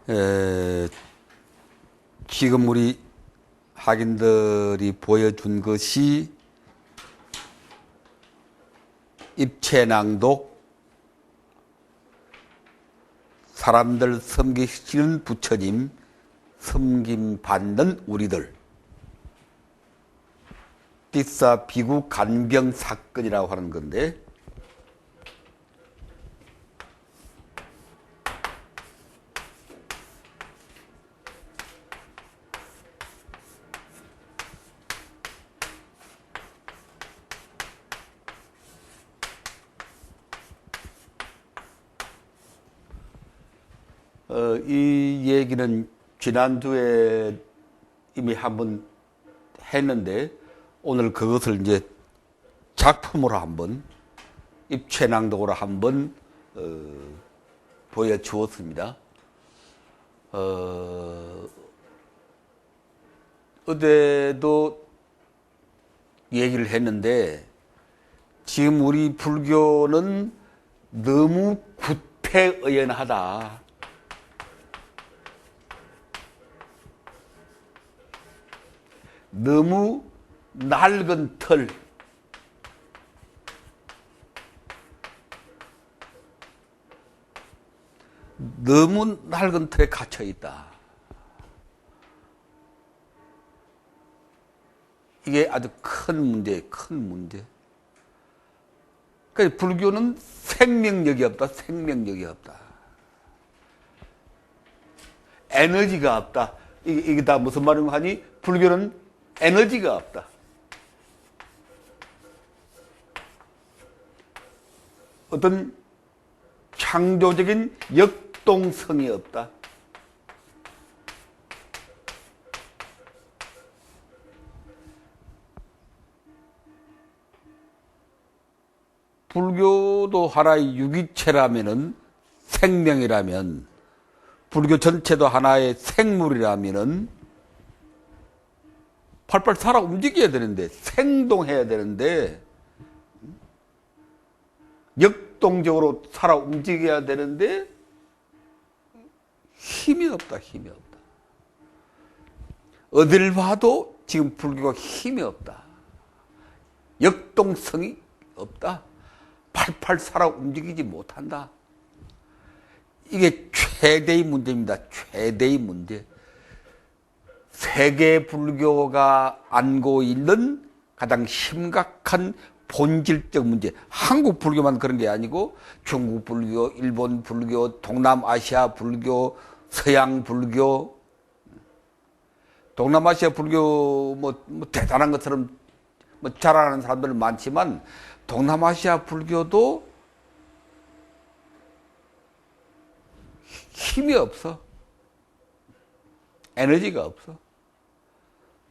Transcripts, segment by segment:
에, 지금 우리 학인들이 보여준 것이 입체낭독, 사람들 섬기시는 부처님, 섬김받는 우리들, 띠사 비구 간병 사건이라고 하는 건데, 이 얘기는 지난주에 이미 한번 했는데, 오늘 그것을 이제 작품으로 한번, 입체낭독으로 한번, 보여주었습니다. 어제도 얘기를 했는데, 지금 우리 불교는 너무 구태의연하다. 너무 낡은 틀, 너무 낡은 틀에 갇혀 있다. 이게 아주 큰 문제예요, 큰 문제. 그러니까 불교는 생명력이 없다, 생명력이 없다. 에너지가 없다. 이게 다 무슨 말인가 하니? 불교는 에너지가 없다. 어떤 창조적인 역동성이 없다. 불교도 하나의 유기체라면은, 생명이라면, 불교 전체도 하나의 생물이라면은 팔팔 살아 움직여야 되는데, 생동해야 되는데, 역동적으로 살아 움직여야 되는데 힘이 없다, 힘이 없다. 어딜 봐도 지금 불교가 힘이 없다. 역동성이 없다. 팔팔 살아 움직이지 못한다. 이게 최대의 문제입니다. 최대의 문제. 세계 불교가 안고 있는 가장 심각한 본질적 문제. 한국 불교만 그런 게 아니고 중국 불교, 일본 불교, 동남아시아 불교, 서양 불교. 동남아시아 불교 뭐 대단한 것처럼 자랑하는 사람들은 많지만 동남아시아 불교도 힘이 없어. 에너지가 없어.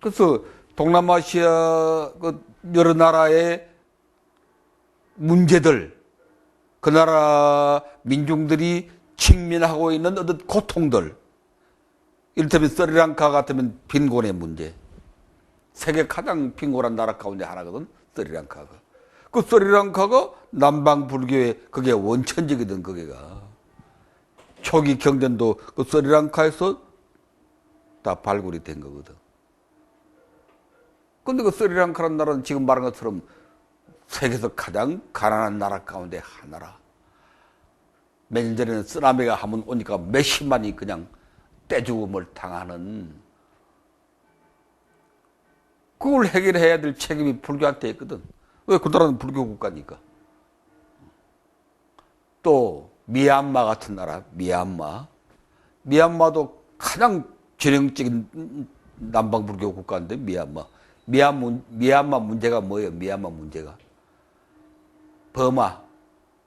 그래서 동남아시아 여러 나라의 문제들, 그 나라 민중들이 직면하고 있는 어떤 고통들, 이를테면 스리랑카 같으면 빈곤의 문제. 세계 가장 빈곤한 나라 가운데 하나거든, 스리랑카가. 그 스리랑카가 남방 불교의 그게 원천적이던 거기가. 초기 경전도 그 스리랑카에서 다 발굴이 된 거거든. 근데 그 스리랑카라는 나라는 지금 말한 것처럼 세계에서 가장 가난한 나라 가운데 하나라. 몇 년 전에는 쓰나미가 한번 오니까 몇십만이 그냥 떼죽음을 당하는, 그걸 해결해야 될 책임이 불교한테 있거든. 왜? 그 나라는 불교 국가니까. 또 미얀마 같은 나라, 미얀마도 가장 전형적인 남방불교 국가인데, 미얀마 문제가 뭐예요? 미얀마 문제가 버마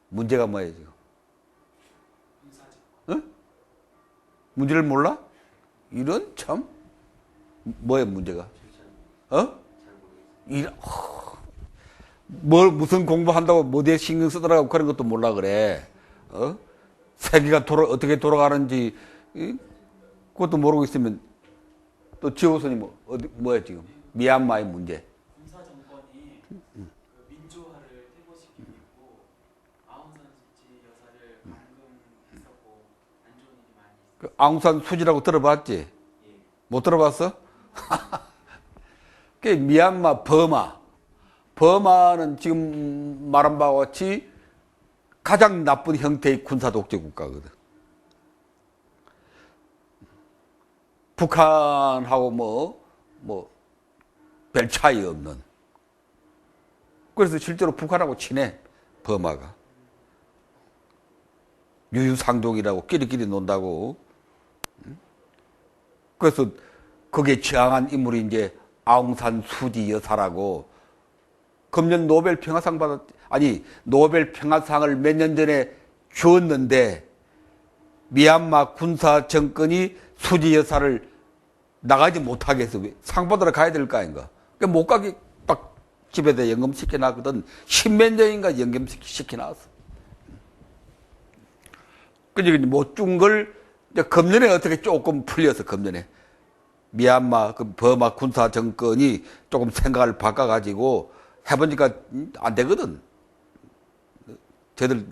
문제가 뭐예요 지금? 어? 문제를 몰라? 이런 참 뭐예요 문제가? 뭘 무슨 공부한다고 뭐에 신경 쓰더라고 그런 것도 몰라 그래. 세계가 어떻게 돌아가는지 그것도 모르고 있으면 또 지호선이 뭐야 지금? 미얀마의 문제. 군사 정권이 그 민주화를 퇴보시키고 있고 아웅산 수치 여사를 감금했었고 안 좋은 일이 많이 그 아웅산 수지라고 들어봤지? 못 들어봤어? 그 미얀마 버마는 지금 말한 바와 같이 가장 나쁜 형태의 군사 독재 국가거든. 북한하고 별 차이 없는. 그래서 실제로 북한하고 친해, 버마가. 유유상종이라고 끼리끼리 논다고. 그래서 거기에 저항한 인물이 이제 아웅산 수지 여사라고 금년 노벨 평화상 노벨 평화상을 몇 년 전에 주었는데 미얀마 군사 정권이 수지 여사를 나가지 못하게 해서 상 받으러 가야 될 거 아닌가. 그러니까 못 가게 막 집에다 연금시켜 놨거든. 10몇 년인가 연금시켜 놨어. 그러니까 못 준 걸 금년에 어떻게 조금 풀려서 금년에 미얀마 그 버마 군사 정권이 조금 생각을 바꿔가지고 해보니까 안 되거든. 쟤들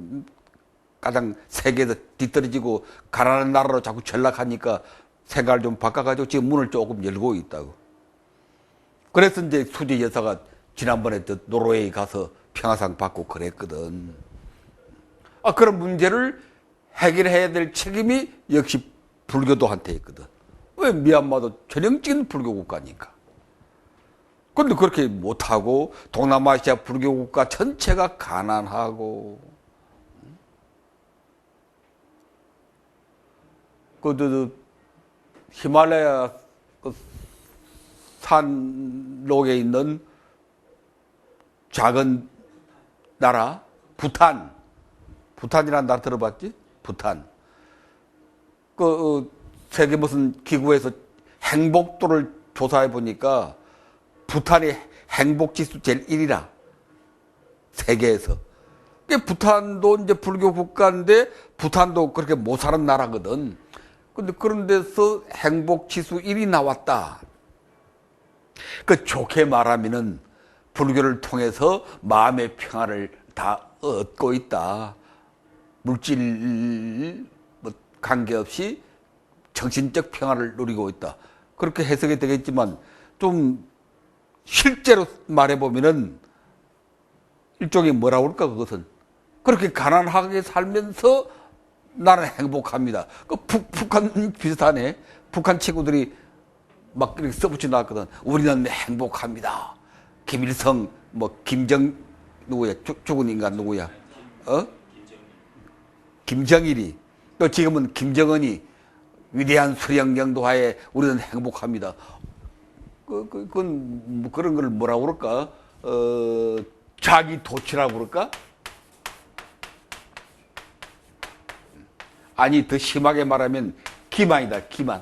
가장 세계에서 뒤떨어지고 가난한 나라로 자꾸 전락하니까 생각을 좀 바꿔가지고 지금 문을 조금 열고 있다고. 그래서 이제 수지 여사가 지난번에 노르웨이 가서 평화상 받고 그랬거든. 그런 문제를 해결해야 될 책임이 역시 불교도한테 있거든. 왜 미얀마도 전형적인 불교 국가니까. 그런데 그렇게 못하고 동남아시아 불교 국가 전체가 가난하고 히말라야 산록에 있는 작은 나라 부탄이라는 나라 들어봤지? 부탄. 세계 무슨 기구에서 행복도를 조사해 보니까 부탄이 행복 지수 제일 1위라. 세계에서. 부탄도 이제 불교 국가인데 부탄도 그렇게 못 사는 나라거든. 근데 그런 데서 행복 지수 1위 나왔다. 좋게 말하면은 불교를 통해서 마음의 평화를 다 얻고 있다. 물질 관계없이 정신적 평화를 누리고 있다. 그렇게 해석이 되겠지만 좀 실제로 말해보면은 일종의 뭐라고 그럴까 그것은 그렇게 가난하게 살면서 나는 행복합니다. 북한 비슷하네. 북한 친구들이 막 이렇게 써붙여 나왔거든. 우리는 행복합니다. 김일성, 누구야? 죽은 인간 누구야? 김정일이. 또 지금은 김정은이 위대한 수령 영도하에 우리는 행복합니다. 그건 그런 걸 뭐라고 그럴까? 자기 도취라고 그럴까? 아니, 더 심하게 말하면 기만이다, 기만.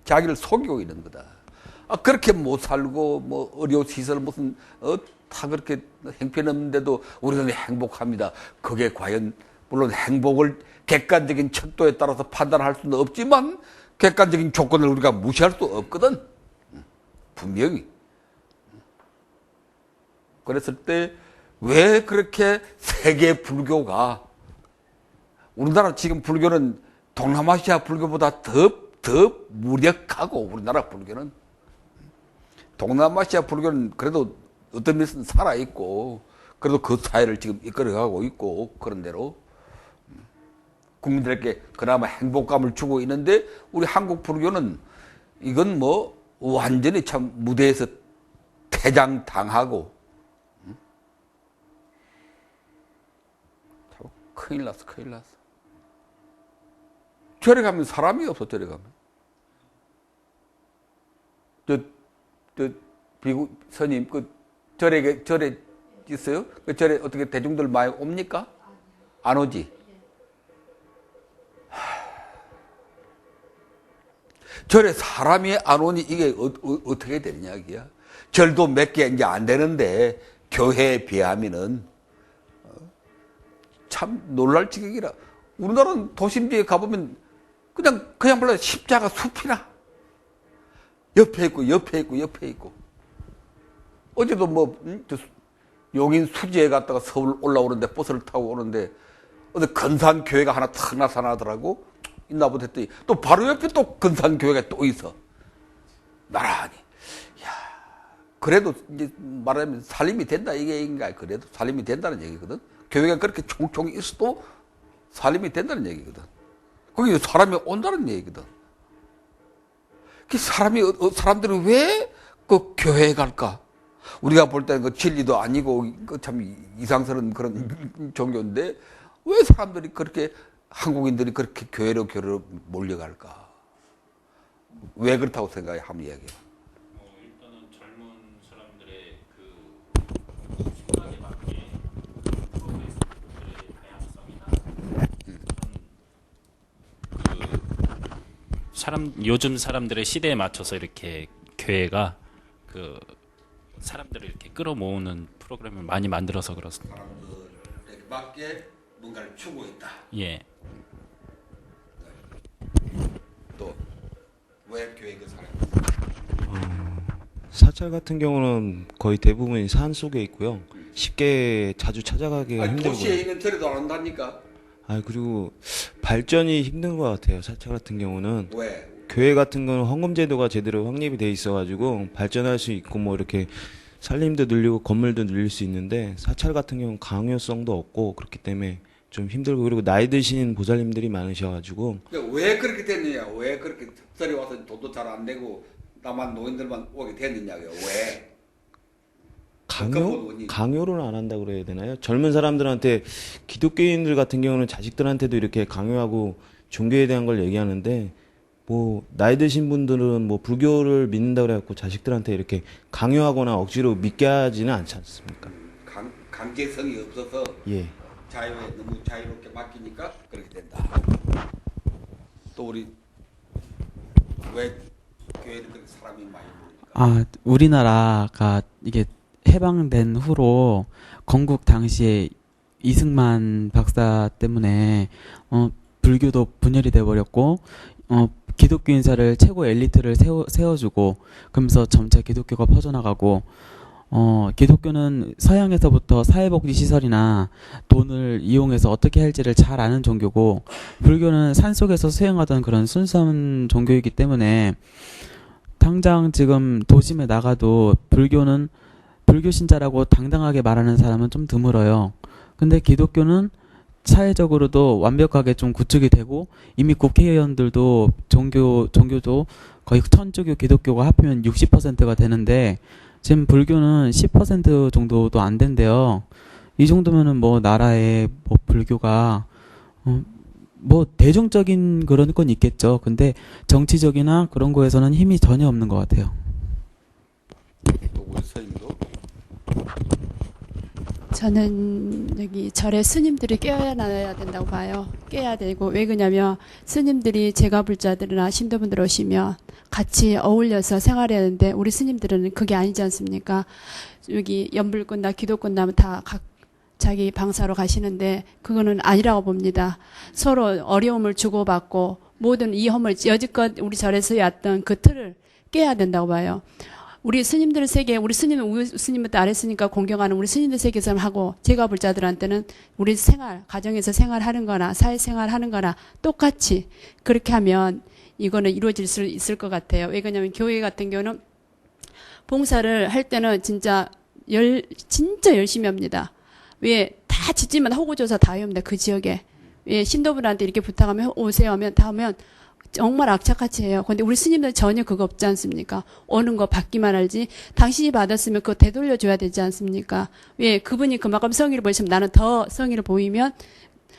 자기를 속이고 있는 거다. 그렇게 못 살고, 의료시설 다 그렇게 형편없는데도 우리는 행복합니다. 그게 과연, 물론 행복을 객관적인 척도에 따라서 판단할 수는 없지만, 객관적인 조건을 우리가 무시할 수 없거든. 분명히. 그랬을 때, 왜 그렇게 세계 불교가, 우리나라 지금 불교는 동남아시아 불교보다 더 무력하고, 우리나라 불교는. 동남아시아 불교는 그래도 어떤 면에서는 살아있고, 그래도 그 사회를 지금 이끌어가고 있고, 그런 대로. 국민들에게 그나마 행복감을 주고 있는데, 우리 한국 불교는 이건 완전히 참 무대에서 퇴장당하고, 큰일 났어, 큰일 났어. 절에 가면 사람이 없어, 절에 가면. 비구 스님, 절에 있어요? 절에 어떻게 대중들 많이 옵니까? 안 오지? 절에 사람이 안 오니 이게 어떻게 되느냐, 이게야. 절도 몇 개 이제 안 되는데, 교회에 비하면은. 참 놀랄 지경이라. 우리나라는 도심지에 가보면 그냥 십자가 숲이라. 옆에 있고. 어제도 용인 수지에 갔다가 서울 올라오는데 버스를 타고 오는데 어디 근사한 교회가 하나 탁 나타나더라고. 있나 보다 했더니 또 바로 옆에 또 근사한 교회가 또 있어. 나란히. 야, 그래도 이제 말하자면 살림이 된다 이게 인가. 그래도 살림이 된다는 얘기거든. 교회가 그렇게 총총 있어도 살림이 된다는 얘기거든. 거기 사람이 온다는 얘기거든. 그 사람들이 왜 그 교회에 갈까? 우리가 볼 때는 그 진리도 아니고 그 참 이상스러운 그런 종교인데 왜 사람들이 그렇게 한국인들이 그렇게 교회로 몰려갈까? 왜 그렇다고 생각해? 한번 이야기해. 일단은 젊은 사람들의 그 생각에 맞게 프로그레스들의 다양성이나 요즘 사람들의 시대에 맞춰서 이렇게 교회가 그 사람들을 이렇게 끌어모으는 프로그램을 많이 만들어서 그렇습니다. 사람들에게 맞게 뭔가를 추구했다. 예. 또 왜 교회 그 사람? 사찰 같은 경우는 거의 대부분이 산 속에 있고요. 쉽게 자주 찾아가기가 힘들고요. 도시에 있는 절에도 안 한다니까. 그리고 발전이 힘든 것 같아요. 사찰 같은 경우는. 왜? 교회 같은 경우는 헌금제도가 제대로 확립이 돼 있어가지고 발전할 수 있고 뭐 이렇게 살림도 늘리고 건물도 늘릴 수 있는데 사찰 같은 경우는 강요성도 없고 그렇기 때문에 좀 힘들고 그리고 나이 드신 보살님들이 많으셔가지고 그러니까 왜 그렇게 됐느냐? 왜 그렇게 특설이 와서 돈도 잘 안 내고 나만 노인들만 오게 됐느냐고요? 왜? 강요를 안 한다고 그래야 되나요? 젊은 사람들한테 기독교인들 같은 경우는 자식들한테도 이렇게 강요하고 종교에 대한 걸 얘기하는데 뭐 나이 드신 분들은 뭐 불교를 믿는다 그래갖고 자식들한테 이렇게 강요하거나 억지로 믿게 하지는 않지 않습니까? 강제성이 없어서 예. 자유에 너무 자유롭게 맡기니까 그렇게 된다. 또 우리 왜 교회는 그렇게 사람이 많이 모일까? 우리나라가 이게 해방된 후로 건국 당시에 이승만 박사 때문에 불교도 분열이 돼 버렸고 기독교 인사를 최고 엘리트를 세워주고 그러면서 점차 기독교가 퍼져나가고 기독교는 서양에서부터 사회복지 시설이나 돈을 이용해서 어떻게 할지를 잘 아는 종교고 불교는 산속에서 수행하던 그런 순수한 종교이기 때문에 당장 지금 도심에 나가도 불교는 불교 신자라고 당당하게 말하는 사람은 좀 드물어요. 근데 기독교는 사회적으로도 완벽하게 좀 구축이 되고 이미 국회의원들도 종교도 거의 천주교 기독교가 합하면 60%가 되는데 지금 불교는 10% 정도도 안 된대요. 이 정도면은 뭐 나라에 뭐 불교가 뭐 대중적인 그런 건 있겠죠. 근데 정치적이나 그런 거에서는 힘이 전혀 없는 것 같아요. 또 우리 선생님도 저는 여기 절에 스님들이 깨어나야 된다고 봐요. 깨야 되고 왜 그러냐면 스님들이 제가불자들이나 신도분들 오시면 같이 어울려서 생활해야 하는데 우리 스님들은 그게 아니지 않습니까? 여기 연불꾼나 기도꾼나 다 각 자기 방사로 가시는데 그거는 아니라고 봅니다. 서로 어려움을 주고받고 모든 이 허물 여지껏 우리 절에서 왔던 그 틀을 깨야 된다고 봐요. 우리 스님들 세계, 우리 스님은 우리 스님부터 아랬으니까 공경하는 우리 스님들 세계에서 하고 제가 불자들한테는 우리 생활, 가정에서 생활하는 거나 사회생활 하는 거나 똑같이 그렇게 하면 이거는 이루어질 수 있을 것 같아요. 왜 그러냐면 교회 같은 경우는 봉사를 할 때는 진짜 열심히 합니다. 왜 다 짓지만 호구조사 다 해옵니다. 그 지역에. 왜 신도분한테 이렇게 부탁하면 오세요 하면 다 하면 정말 악착같이 해요. 근데 우리 스님들 전혀 그거 없지 않습니까? 오는 거 받기만 알지. 당신이 받았으면 그거 되돌려줘야 되지 않습니까? 왜 그분이 그만큼 성의를 보이시면 나는 더 성의를 보이면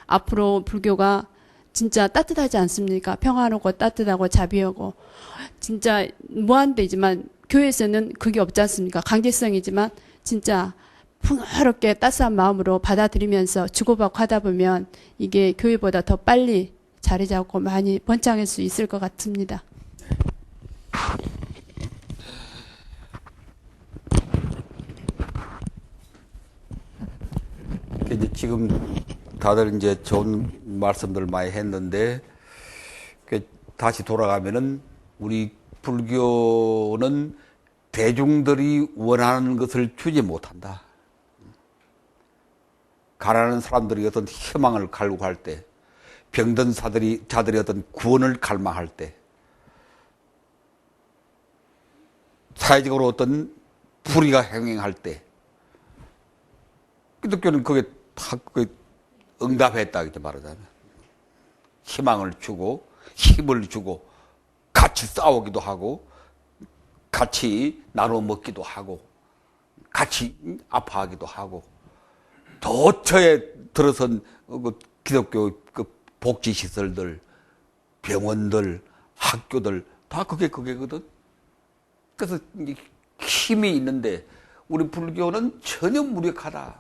앞으로 불교가 진짜 따뜻하지 않습니까? 평화롭고 따뜻하고 자비하고 진짜 무한대지만 교회에서는 그게 없지 않습니까? 강제성이지만 진짜 풍요롭게 따스한 마음으로 받아들이면서 주고받고 하다 보면 이게 교회보다 더 빨리 자리 잡고 많이 번창할 수 있을 것 같습니다. 이제 지금 다들 이제 좋은 말씀들 많이 했는데 다시 돌아가면은 우리 불교는 대중들이 원하는 것을 주지 못한다. 가난한 사람들이 어떤 희망을 갈구할 때, 병든 자들이 어떤 구원을 갈망할 때, 사회적으로 어떤 불의가 행행할 때, 기독교는 그게 다 응답했다 이렇게 말하자면, 희망을 주고 힘을 주고 같이 싸우기도 하고 같이 나눠 먹기도 하고 같이 아파하기도 하고, 도처에 들어선 기독교 복지시설들, 병원들, 학교들 다 그게거든. 그래서 힘이 있는데 우리 불교는 전혀 무력하다.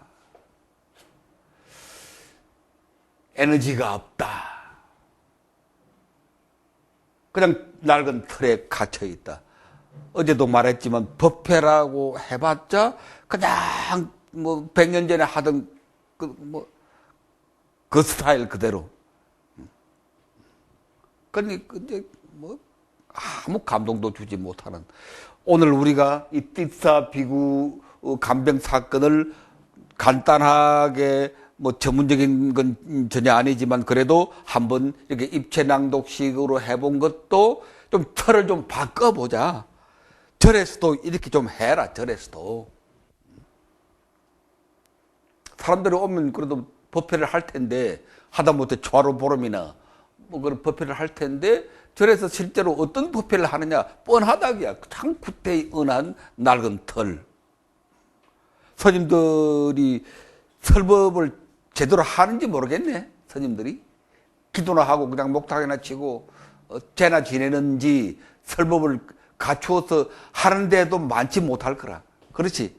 에너지가 없다. 그냥 낡은 틀에 갇혀 있다. 어제도 말했지만 법회라고 해봤자 그냥 뭐 100년 전에 하던 그 스타일 그대로. 근데 뭐 아무 감동도 주지 못하는, 오늘 우리가 이 띠싸 비구 간병 사건을 간단하게 뭐 전문적인 건 전혀 아니지만 그래도 한번 이렇게 입체낭독식으로 해본 것도 좀 틀을 좀 바꿔보자. 절에서도 이렇게 좀 해라. 절에서도 사람들이 오면 그래도 법회를 할 텐데, 하다못해 초하루 보름이나 뭐 그런 법회를 할 텐데, 절에서 실제로 어떤 법회를 하느냐 뻔하다기야. 참 구태의은한 낡은 틀. 스님들이 설법을 제대로 하는지 모르겠네. 스님들이 기도나 하고 그냥 목탁이나 치고 제나 지내는지 설법을 갖추어서 하는데도 많지 못할 거라. 그렇지?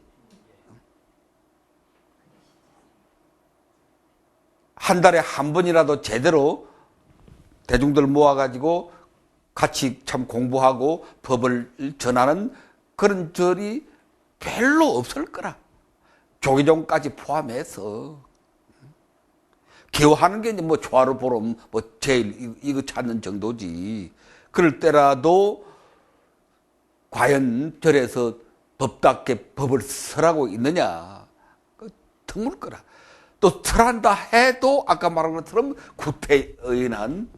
한 달에 한 번이라도 제대로 대중들 모아가지고 같이 참 공부하고 법을 전하는 그런 절이 별로 없을 거라. 조계종까지 포함해서. 기호하는 게 뭐 초하루 보름 뭐 제일 이거 찾는 정도지. 그럴 때라도 과연 절에서 법답게 법을 설하고 있느냐, 드물 거라. 또 설한다 해도 아까 말한 것처럼 구태의인한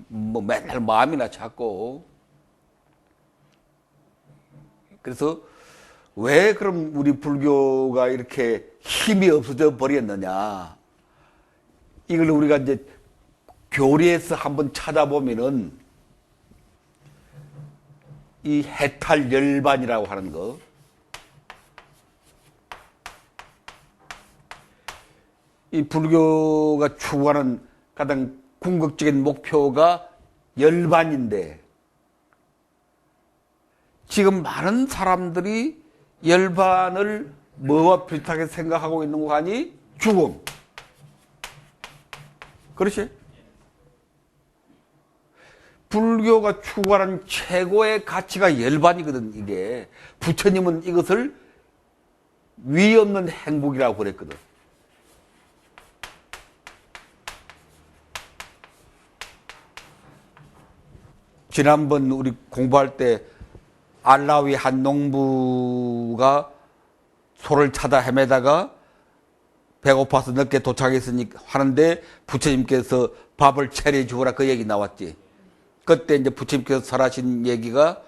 뭐 맨날 마음이나 찾고. 그래서 왜 그럼 우리 불교가 이렇게 힘이 없어져 버렸느냐, 이걸 우리가 이제 교리에서 한번 찾아보면은 이 해탈 열반이라고 하는 거, 이 불교가 추구하는 가장 궁극적인 목표가 열반인데, 지금 많은 사람들이 열반을 뭐와 비슷하게 생각하고 있는 거 아니? 죽음. 그렇지? 불교가 추구하는 최고의 가치가 열반이거든. 이게 부처님은 이것을 위 없는 행복이라고 그랬거든. 지난번 우리 공부할 때 알라위 한 농부가 소를 찾아 헤매다가 배고파서 늦게 도착했으니 하는데 부처님께서 밥을 차려 주어라, 그 얘기 나왔지. 그때 이제 부처님께서 설하신 얘기가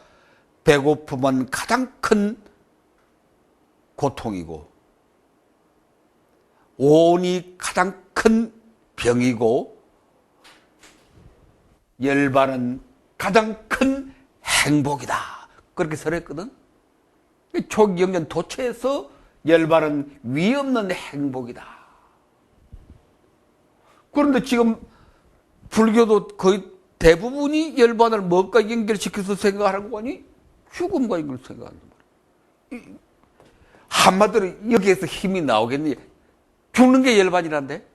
배고픔은 가장 큰 고통이고 오온이 가장 큰 병이고 열반은 가장 큰 행복이다. 그렇게 설했거든. 초기영전 도처에서 열반은 위 없는 행복이다. 그런데 지금 불교도 거의 대부분이 열반을 뭐가 연결시켜서 생각하는 거니? 죽음과 연결 생각하는 거야. 한마디로 여기에서 힘이 나오겠니? 죽는 게 열반이란데?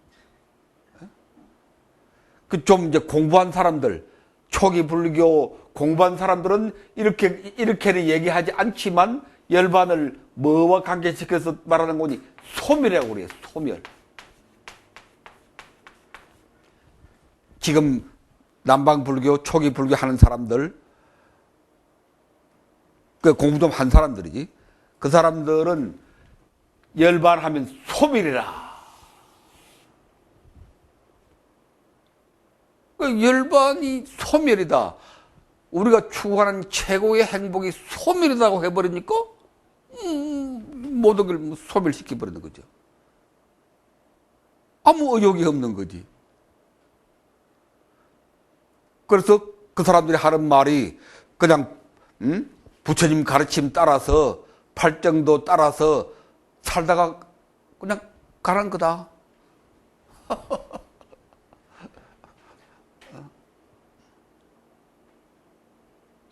그 좀 이제 공부한 사람들, 초기 불교 공부한 사람들은 이렇게는 얘기하지 않지만 열반을 뭐와 관계시켜서 말하는 거니? 소멸이라고 그래요. 소멸. 지금 남방 불교, 초기 불교 하는 사람들, 그 공부 좀 한 사람들이지. 그 사람들은 열반하면 소멸이라. 그 열반이 소멸이다. 우리가 추구하는 최고의 행복이 소멸이라고 해버리니까 모든 걸 소멸시켜버리는 거죠. 아무 의욕이 없는 거지. 그래서 그 사람들이 하는 말이 그냥 부처님 가르침 따라서 팔정도 따라서 살다가 그냥 가는 거다.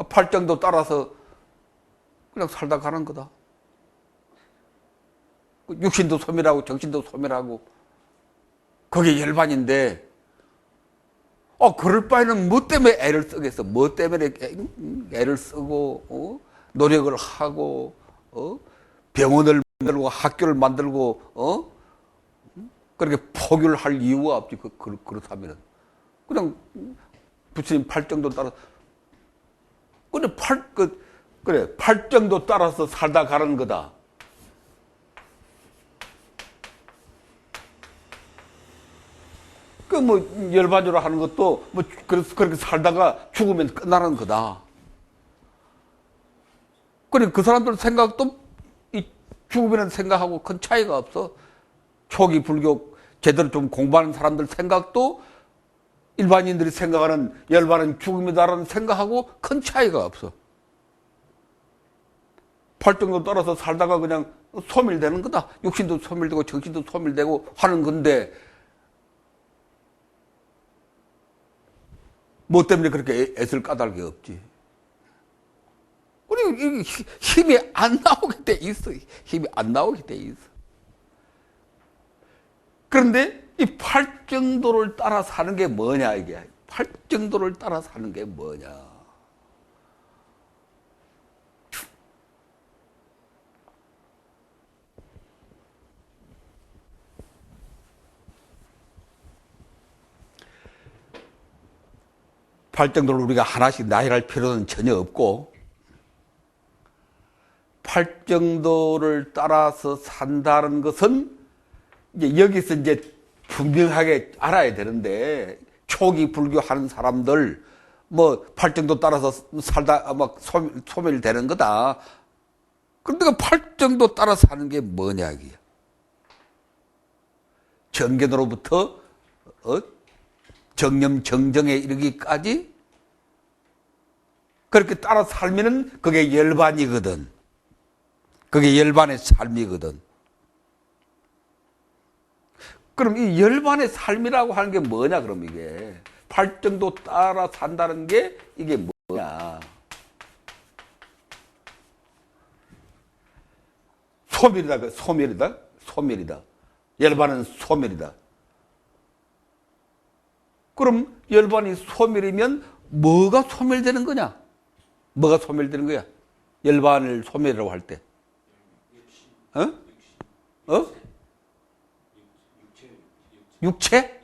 팔정도 따라서 그냥 살다 가는 거다. 육신도 소멸하고 정신도 소멸하고 그게 열반인데 그럴 바에는 뭐 때문에 애를 쓰겠어? 뭐 때문에 애를 쓰고 노력을 하고 병원을 만들고 학교를 만들고 그렇게 포교를 할 이유가 없지. 그렇다면은 그냥 부처님 팔정도 따라 그래 팔정도 따라서 살다 가는 거다. 그 뭐 열반으로 하는 것도 뭐 그래서 그렇게 살다가 죽으면 끝나는 거다. 그래 그 사람들 생각도 이 죽으면 생각하고 큰 차이가 없어. 초기 불교 제대로 좀 공부하는 사람들 생각도 일반인들이 생각하는 열반은 죽음이다라는 생각하고 큰 차이가 없어. 팔정도 따라서 살다가 그냥 소멸되는 거다. 육신도 소멸되고 정신도 소멸되고 하는 건데 뭐 때문에 그렇게 애쓸 까닭이 없지. 우리 힘이 안 나오게 돼 있어. 힘이 안 나오게 돼 있어. 그런데 이 팔정도를 따라 사는 게 뭐냐 이게. 팔정도를 따라 사는 게 뭐냐. 팔정도를 우리가 하나씩 나열할 필요는 전혀 없고 팔정도를 따라서 산다는 것은 이제 여기서 이제 분명하게 알아야 되는데 초기 불교하는 사람들 뭐 팔정도 따라서 살다 막 소멸되는 거다. 그런데 그 팔정도 따라 사는 게 뭐냐 이게. 정견으로부터 정념 정정에 이르기까지 그렇게 따라 살면은 그게 열반이거든. 그게 열반의 삶이거든. 그럼 이 열반의 삶이라고 하는 게 뭐냐 그럼 이게. 팔정도 따라 산다는 게 이게 뭐냐. 소멸이다. 소멸이다. 소멸이다. 열반은 소멸이다. 그럼 열반이 소멸이면 뭐가 소멸되는 거냐? 뭐가 소멸되는 거야? 열반을 소멸이라고 할 때. 육체?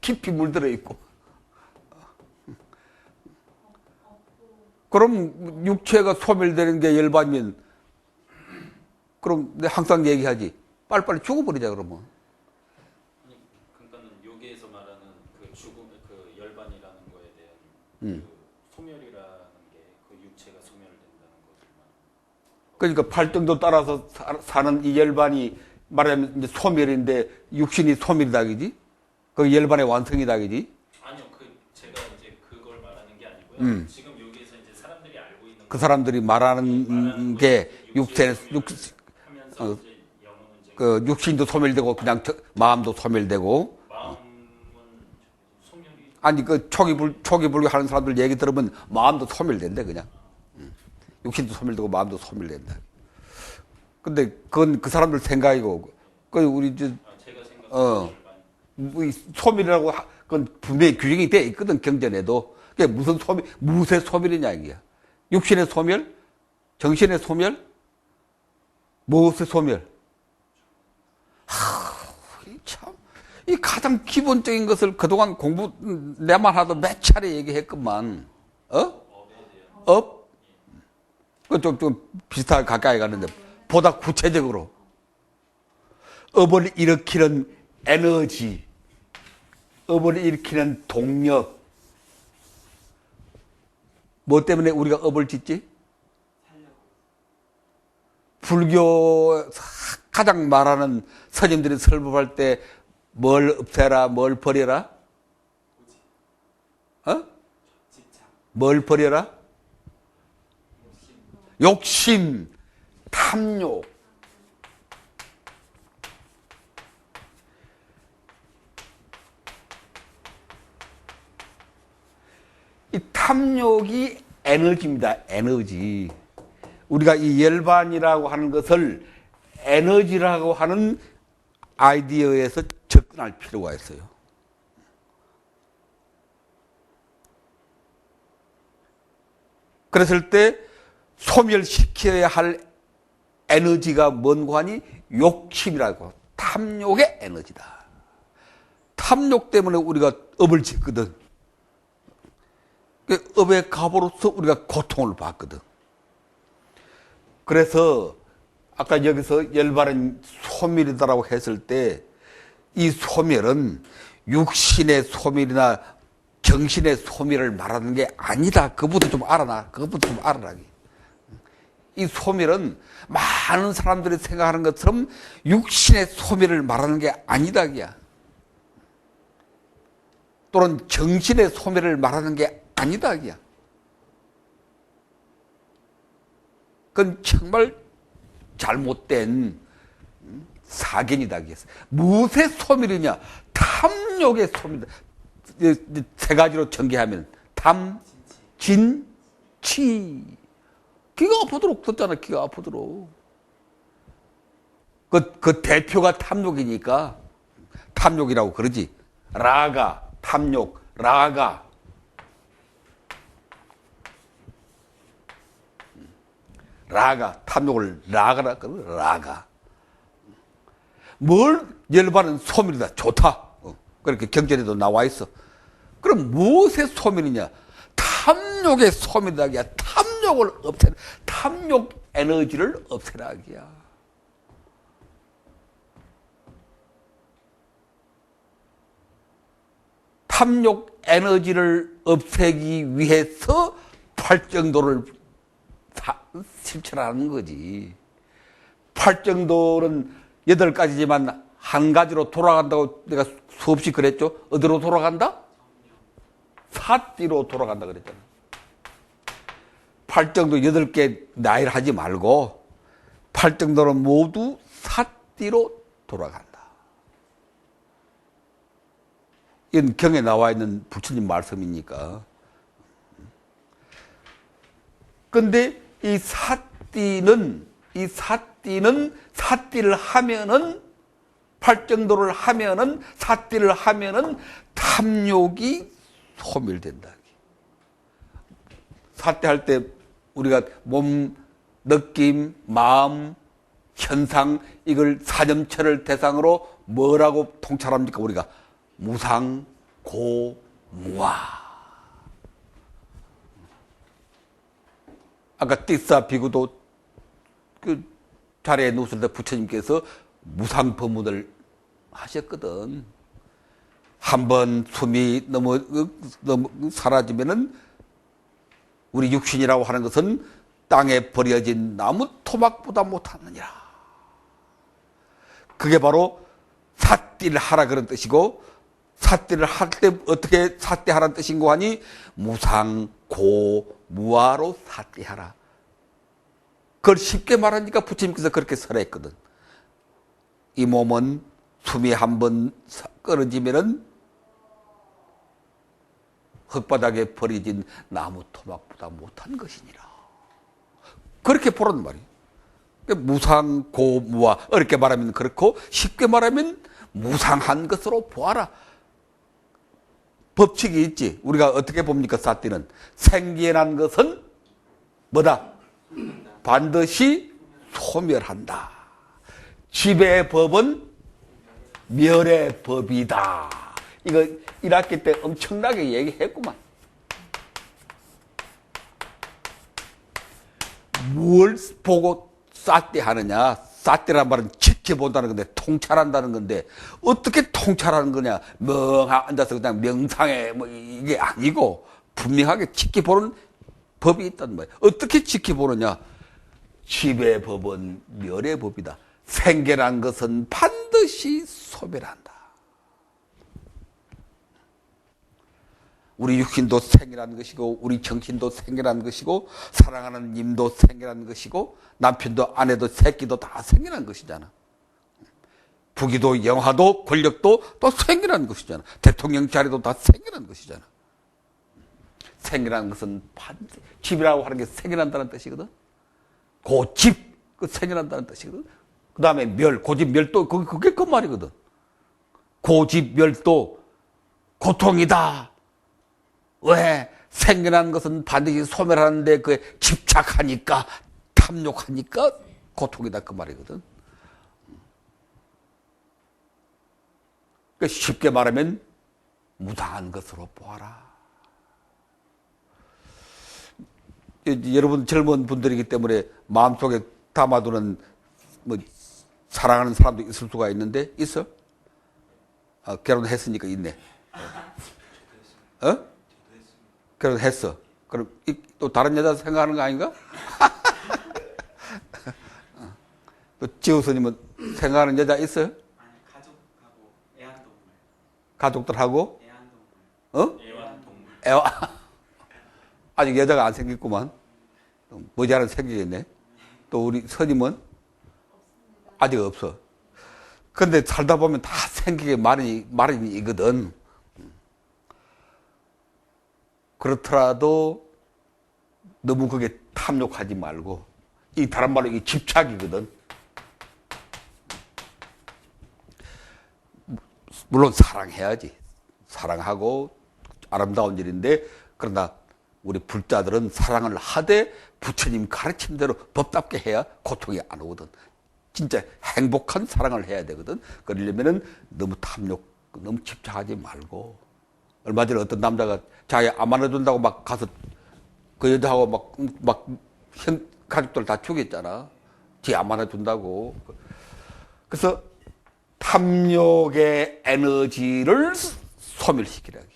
깊이 물들어 있고. 그럼 육체가 소멸되는 게 열반이면 그럼 내가 항상 얘기하지. 빨리빨리 죽어버리자 그러면. 그러니까는 여기에서 말하는 그 죽음, 그 열반이라는 거에 대한 그 소멸이라는 게 그 육체가 소멸된다는 거지만. 그러니까 팔정도 따라서 사는 이 열반이 말하면 이제 소멸인데 육신이 소멸이다 그지? 그 열반의 완성이다 그지? 아니요, 제가 이제 그걸 말하는 게 아니고요. 지금 여기에서 이제 사람들이 알고 있는 그 사람들이 말하는 게 그 육신도 소멸되고 그냥 마음도 소멸되고. 마음은 소멸이. 아니 그 초기 불교 하는 사람들 얘기 들으면 마음도 소멸된대 그냥. 육신도 소멸되고 마음도 소멸된다. 근데 그건 그 사람들 생각이고 그 우리 제가 생각하는 소멸이라고 그건 분명히 규정이 돼 있거든 경전에도. 그게 무슨 소멸, 무엇의 소멸이냐 이게. 육신의 소멸, 정신의 소멸, 무엇의 소멸. 이 가장 기본적인 것을 그동안 공부 내만 하도 몇 차례 얘기했건만. 업? 그 좀 비슷하게 가까이 가는데 보다 구체적으로 업을 일으키는 에너지. 업을 일으키는 동력. 뭐 때문에 우리가 업을 짓지? 불교 가장 말하는 스님들이 설법할 때 뭘 없애라, 뭘 버려라? 뭘 버려라? 욕심, 탐욕. 이 탐욕이 에너지입니다. 에너지. 우리가 이 열반이라고 하는 것을 에너지라고 하는 아이디어에서 접근할 필요가 있어요. 그랬을 때 소멸시켜야 할 에너지가 뭔고 하니 욕심이라고, 탐욕의 에너지다. 탐욕 때문에 우리가 업을 짓거든. 업의 갑으로서 우리가 고통을 받거든. 그래서 아까 여기서 열반은 소멸이다라고 했을 때 이 소멸은 육신의 소멸이나 정신의 소멸을 말하는 게 아니다. 그것부터 좀 알아놔. 그것부터 좀 알아라. 이 소멸은 많은 사람들이 생각하는 것처럼 육신의 소멸을 말하는 게 아니다. 또는 정신의 소멸을 말하는 게 아니다. 그건 정말 잘못된 사견이다. 무엇의 소멸이냐? 탐욕의 소멸이다. 세 가지로 전개하면 탐, 진, 치. 기가 아프도록 썼잖아. 기가 아프도록. 그 대표가 탐욕이니까 탐욕이라고 그러지. 라가, 탐욕, 라가. 라가, 탐욕을 라가라 그러고 라가. 뭘 열반은 소멸이다. 좋다. 그렇게 경전에도 나와 있어. 그럼 무엇의 소멸이냐? 탐욕의 소멸이다. 탐욕을 없애라. 탐욕 에너지를 없애라. 탐욕 에너지를 없애기 위해서 팔정도를 실천하는 거지. 팔정도는 8가지지만 한 가지로 돌아간다고 내가 수없이 그랬죠. 어디로 돌아간다? 사띠로 돌아간다 그랬잖아. 팔정도 8개 나열 하지 말고 팔정도는 모두 사띠로 돌아간다. 이건 경에 나와 있는 부처님 말씀이니까. 근데 이 사띠를 하면은, 팔정도를 하면은, 사띠를 하면은 탐욕이 소멸된다. 사띠 할 때 우리가 몸, 느낌, 마음, 현상, 이걸 사념체를 대상으로 뭐라고 통찰합니까? 우리가 무상, 고, 무아. 아까 띠싸 비구도 그 자리에 누웠을 때 부처님께서 무상 법문을 하셨거든. 한번 숨이 너무 사라지면은 우리 육신이라고 하는 것은 땅에 버려진 나무 토막보다 못하느니라. 그게 바로 사띠를 하라 그런 뜻이고, 사띠를 할 때 어떻게 사띠하라는 뜻인고 하니 무상, 고, 무아로 사띠하라. 그걸 쉽게 말하니까 부처님께서 그렇게 설했거든. 이 몸은 숨이 한번 끊어지면은 흙바닥에 버려진 나무 토막보다 못한 것이니라. 그렇게 보란 말이에요. 무상, 고, 무아. 어렵게 말하면 그렇고, 쉽게 말하면 무상한 것으로 보아라. 법칙이 있지. 우리가 어떻게 봅니까? 사띠는 생기난 것은 뭐다? 반드시 소멸한다. 지배의 법은 멸의 법이다. 이거 1학기 때 엄청나게 얘기했구만. 뭘 보고 사띠 하느냐? 사띠란 말은 지켜본다는 건데, 통찰한다는 건데, 어떻게 통찰하는 거냐? 멍하게 앉아서 그냥 명상에 뭐 이게 아니고, 분명하게 지켜보는 법이 있단 말이야. 어떻게 지켜보느냐? 집의 법은 멸의 법이다. 생계란 것은 반드시 소멸한다. 우리 육신도 생이라는 것이고, 우리 정신도 생이라는 것이고, 사랑하는 님도 생이라는 것이고, 남편도 아내도 새끼도 다 생이라는 것이잖아. 부귀도 영화도 권력도 또 생이라는 것이잖아. 대통령 자리도 다 생이라는 것이잖아. 생이라는 것은 반드시, 집이라고 하는 게 생이란다는 뜻이거든. 고집, 그 생이란다는 뜻이거든. 그 다음에 멸, 고집, 멸도, 그게 그 말이거든. 고집, 멸도, 고통이다. 왜? 생겨난 것은 반드시 소멸하는데 그에 집착하니까, 탐욕하니까 고통이다. 그 말이거든. 그러니까 쉽게 말하면 무당한 것으로 보아라. 여러분 젊은 분들이기 때문에 마음속에 담아두는 뭐 사랑하는 사람도 있을 수가 있는데 있어? 아, 결혼했으니까 있네. 어? 결혼했어. 그럼 또 다른 여자 생각하는 거 아닌가? 또 지호 스님은 생각하는 여자 있어요? 아니, 가족하고 애완동물. 가족들하고? 애완동물. 어? 애완동물. 아직 여자가 안 생겼구만. 머지않아 생기겠네. 또 우리 스님은? 아직 없어. 근데 살다 보면 다 생기게 마련이거든. 그렇더라도 너무 그게 탐욕하지 말고, 이 다른 말로 이게 집착이거든. 물론 사랑해야지. 사랑하고 아름다운 일인데, 그러나 우리 불자들은 사랑을 하되 부처님 가르침대로 법답게 해야 고통이 안 오거든. 진짜 행복한 사랑을 해야 되거든. 그러려면은 너무 탐욕, 너무 집착하지 말고. 얼마 전에 어떤 남자가 자기 아만해준다고 막 가서 그 여자하고 막 가족들 다 죽였잖아. 지 아만해준다고. 그래서 탐욕의 에너지를 소멸시키라고요.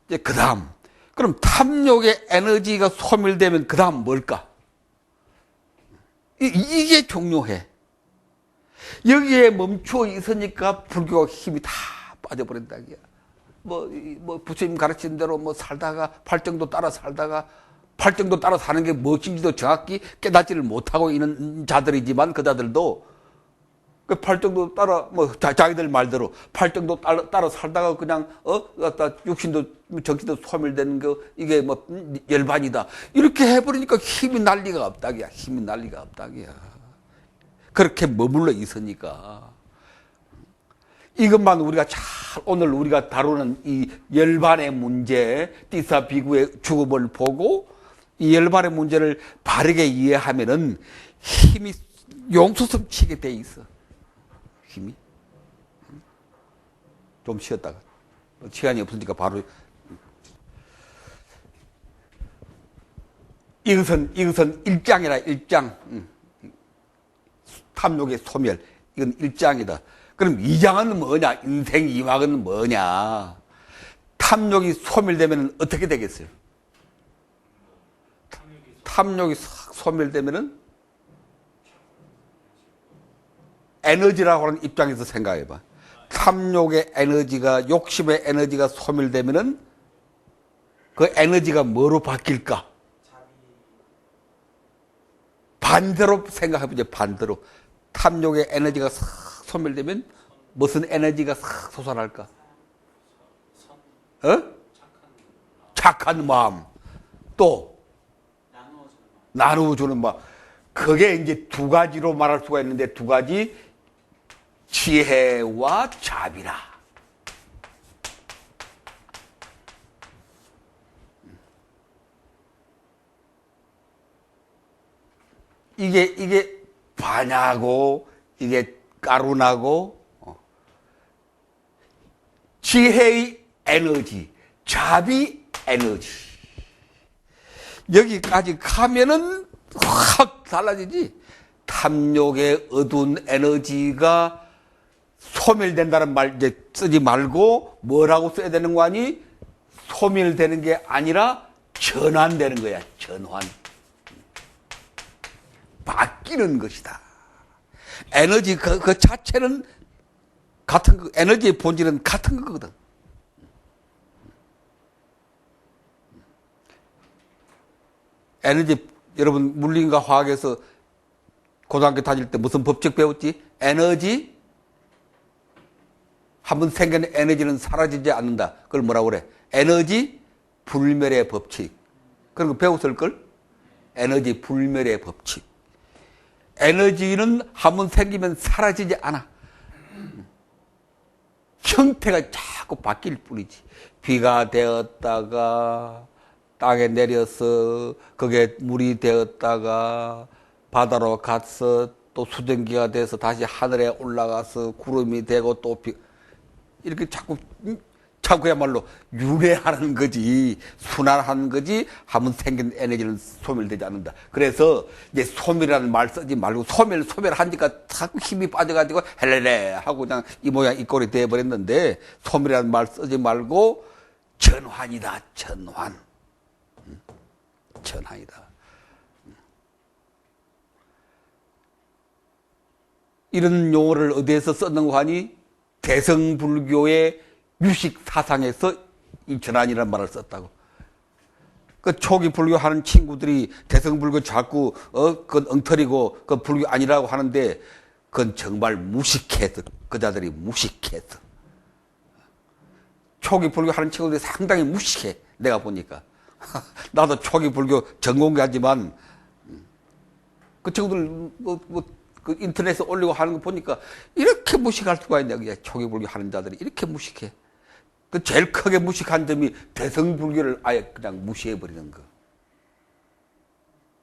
이제 그 다음, 그럼 탐욕의 에너지가 소멸되면 그 다음 뭘까? 이게 중요해. 여기에 멈추어 있으니까 불교가 힘이 다 빠져버린다. 뭐 부처님 가르친 대로 뭐 살다가 팔정도 따라 살다가, 팔정도 따라 사는 게 무엇인지도 정확히 깨닫지를 못하고 있는 자들이지만, 그 자들도 그 팔정도 따라 뭐 자기들 말대로 팔정도 따라 살다가 그냥 육신도 정신도 소멸되는 거, 이게 뭐 열반이다 이렇게 해버리니까 힘이 난리가 없다기야. 힘이 난리가 없다기야. 그렇게 머물러 있으니까. 이것만 우리가 오늘 우리가 다루는 이 열반의 문제, 띠사 비구의 죽음을 보고 이 열반의 문제를 바르게 이해하면은 힘이 용수섬치게 돼 있어. 힘이. 좀 쉬었다가. 시간이 없으니까 바로. 이것은 일장이라, 일장. 탐욕의 소멸. 이건 일장이다. 그럼 이장은 뭐냐? 인생 이막은 뭐냐? 탐욕이 소멸되면 어떻게 되겠어요? 탐욕이 소멸되면은 에너지라고 하는 입장에서 생각해봐. 탐욕의 에너지가, 욕심의 에너지가 소멸되면은 그 에너지가 뭐로 바뀔까? 반대로 생각해보죠. 반대로. 탐욕의 에너지가 싹 소멸되면 무슨 에너지가 싹 솟아날까? 착한 마음. 또 나누어주는 마음. 그게 이제 두 가지로 말할 수가 있는데, 두 가지. 지혜와 자비라. 이게 반야고, 이게 까루나고, 지혜의 에너지, 자비 에너지. 여기까지 가면은 확 달라지지. 탐욕의 어두운 에너지가 소멸된다는 말 이제 쓰지 말고 뭐라고 써야 되는 거 아니? 소멸되는 게 아니라 전환되는 거야. 전환. 바뀌는 것이다. 에너지 그 자체는 같은 거, 에너지의 본질은 같은 거거든. 에너지, 여러분 물리과 화학에서 고등학교 다닐 때 무슨 법칙 배웠지? 에너지, 한번 생긴 에너지는 사라지지 않는다. 그걸 뭐라고 그래? 에너지 불멸의 법칙. 그런 거 배웠을걸? 에너지 불멸의 법칙. 에너지는 한번 생기면 사라지지 않아. 형태가 자꾸 바뀔 뿐이지. 비가 되었다가 땅에 내려서 그게 물이 되었다가 바다로 가서 또 수증기가 돼서 다시 하늘에 올라가서 구름이 되고 또 이렇게 자꾸 그야말로 윤회하는 거지, 순환하는 거지. 한번 생긴 에너지는 소멸되지 않는다. 그래서 이제 소멸이라는 말 쓰지 말고 소멸하니까 자꾸 힘이 빠져가지고 헬레레 하고 그냥 이 모양 이 꼴이 돼버렸는데, 소멸이라는 말 쓰지 말고 전환이다. 전환. 전환이다. 이런 용어를 어디에서 썼는가 하니 대성불교의 유식 사상에서 이 전환이라는 말을 썼다고. 그 초기 불교 하는 친구들이 대성불교 자꾸 그건 엉터리고 그 불교 아니라고 하는데 그건 정말 무식해서, 그자들이 무식해서. 초기 불교 하는 친구들이 상당히 무식해. 내가 보니까. 나도 초기 불교 전공자지만 그 친구들 그 인터넷에 올리고 하는 거 보니까 이렇게 무식할 수가 있냐. 그냥 초기 불교 하는 자들이 이렇게 무식해. 그 제일 크게 무식한 점이 대성불교를 아예 그냥 무시해버리는 거.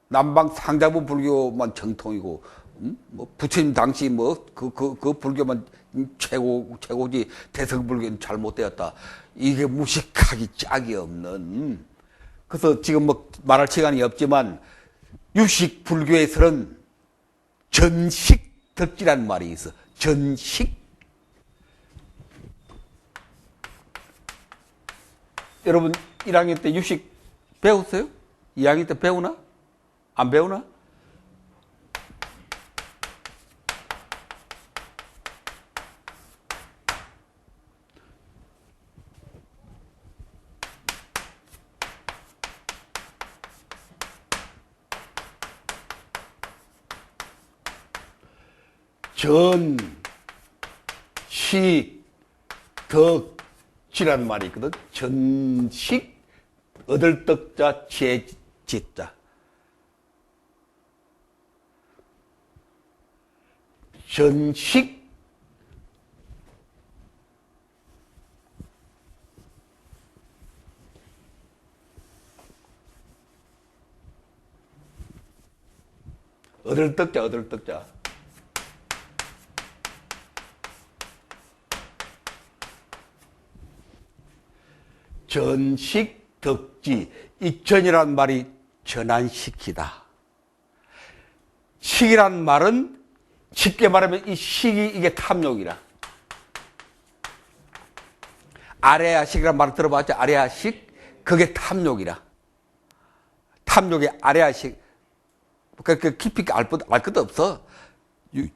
남방 상자부 불교만 정통이고, 뭐 부처님 당시 그 불교만 최고지, 대성불교는 잘못되었다. 이게 무식하기 짝이 없는. 그래서 지금 뭐 말할 시간이 없지만 유식 불교에서는 전식덕지라는 말이 있어. 전식. 여러분 1학년 때 유식 배웠어요? 2학년 때 배우나? 안 배우나? 전식덕지라는 말이 있거든. 전식, 얻을 떡자, 지혜 짓자. 전식, 얻을 떡자, 얻을 떡자. 전식덕지. 이 전이란 말이 전환시키다. 식이란 말은 쉽게 말하면 이 식이 이게 탐욕이라. 아레아식이란 말을 들어봤죠? 아레아식? 그게 탐욕이라. 탐욕의 아레아식. 그 깊이 알 것도 없어.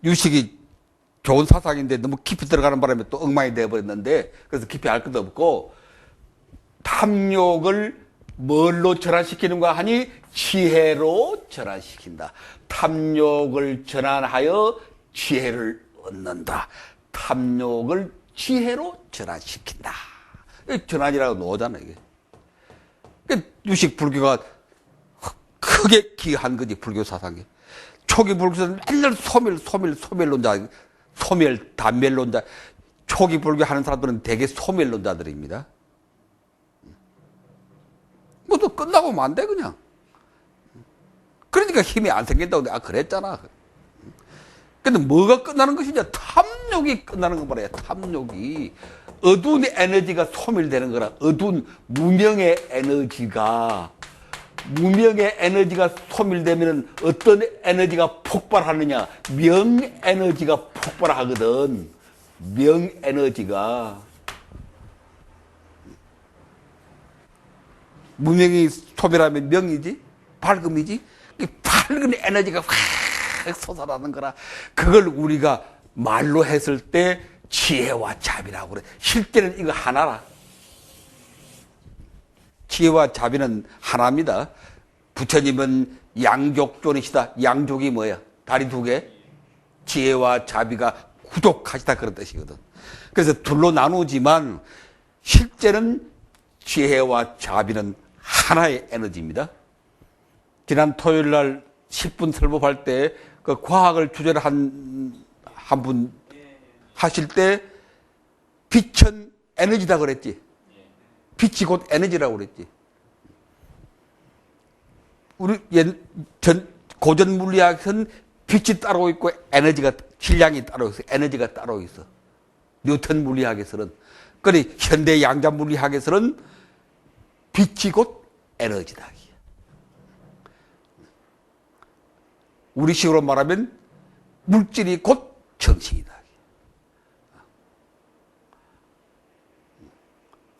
유식이 좋은 사상인데 너무 깊이 들어가는 바람에 또 엉망이 되어버렸는데, 그래서 깊이 알 것도 없고, 탐욕을 뭘로 전환시키는가 하니 지혜로 전환시킨다. 탐욕을 전환하여 지혜를 얻는다. 탐욕을 지혜로 전환시킨다. 전환이라고 나오잖아, 이게. 유식 불교가 크게 기여한 거지, 불교 사상에. 초기 불교는 맨날 소멸론자, 단멸론자. 초기 불교 하는 사람들은 대개 소멸론자들입니다. 뭐 또 끝나고 만 돼, 그냥. 그러니까 힘이 안 생긴다고 내가 그랬잖아. 근데 뭐가 끝나는 것이냐? 탐욕이 끝나는 거 말이야, 탐욕이. 어두운 에너지가 소멸되는 거라. 어두운 무명의 에너지가 무명의 에너지가 소멸되면 어떤 에너지가 폭발하느냐? 명에너지가 폭발하거든. 명에너지가. 무명이 소멸하면 명이지? 밝음이지? 이 밝은 에너지가 확 솟아나는 거라. 그걸 우리가 말로 했을 때 지혜와 자비라고 그래. 실제는 이거 하나라. 지혜와 자비는 하나입니다. 부처님은 양족존이시다. 양족이 뭐야? 다리 두 개? 지혜와 자비가 구족하시다 그런 뜻이거든. 그래서 둘로 나누지만 실제는 지혜와 자비는 하나의 에너지입니다. 지난 토요일 날 10분 설법할 때 그 과학을 주제로 한 분 하실 때 빛은 에너지다 그랬지. 빛이 곧 에너지라고 그랬지. 우리 고전 물리학에서는 빛이 따로 있고 에너지가, 질량이 따로 있어. 에너지가 따로 있어. 뉴턴 물리학에서는. 그러니 현대 양자 물리학에서는 빛이 곧 에너지다. 우리식으로 말하면 물질이 곧 정신이다.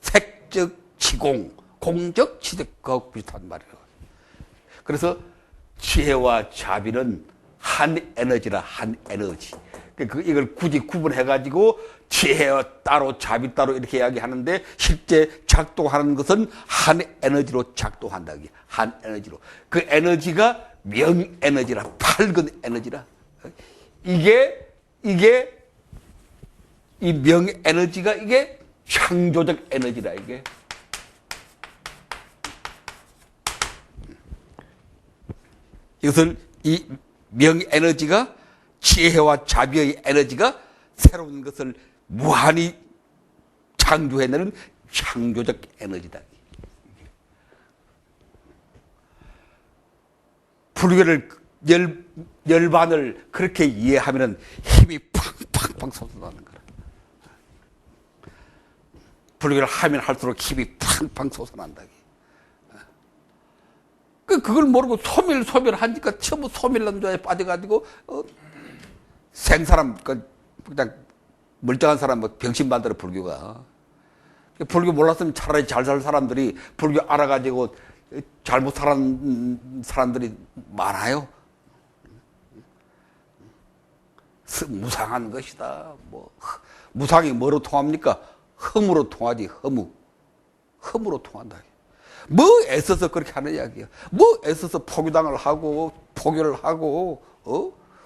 색적 치공, 공적 치적과 비슷한 말이에요. 그래서 지혜와 자비는 한 에너지라, 한 에너지. 이걸 굳이 구분해가지고 지혜와 따로 자비 따로 이렇게 이야기하는데 실제 작동하는 것은 한 에너지로 작동한다. 한 에너지로. 그 에너지가 명에너지라, 밝은 에너지라. 이게 이 명에너지가 이게 창조적 에너지라, 이게. 이것을 이 명에너지가 지혜와 자비의 에너지가 새로운 것을 무한히 창조해내는 창조적 에너지다. 불교를 열반을 그렇게 이해하면 힘이 팡팡팡 솟아나는 거라. 불교를 하면 할수록 힘이 팡팡 솟아난다. 그걸 모르고 소멸하니까 전부 소멸남자에 빠져가지고 생사람 그냥 멀쩡한 사람 병신 만들어 불교가. 불교 몰랐으면 차라리 잘 살 사람들이 불교 알아가지고 잘못 살은 사람들이 많아요. 무상한 것이다. 뭐 무상이 뭐로 통합니까? 흠으로 통하지. 흠으로 통한다. 뭐 애써서 그렇게 하는 이야기야. 뭐 애써서 포교당을 하고 포교를 하고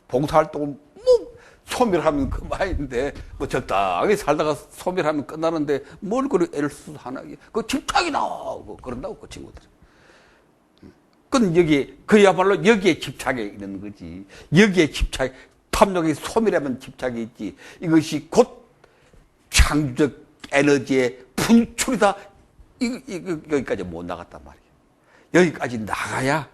봉사활동을 뭐 소멸하면 그만인데 뭐 적당하게 살다가 소멸하면 끝나는데 뭘 그리 애를 써서 하나. 그 집착이 나오고 그런다고 그 친구들이. 그건 그야말로 여기에 집착이 있는 거지. 여기에 집착, 탐욕이 소멸하면 집착이 있지. 이것이 곧 창조적 에너지의 분출이다. 여기까지 못 나갔단 말이야. 여기까지 나가야.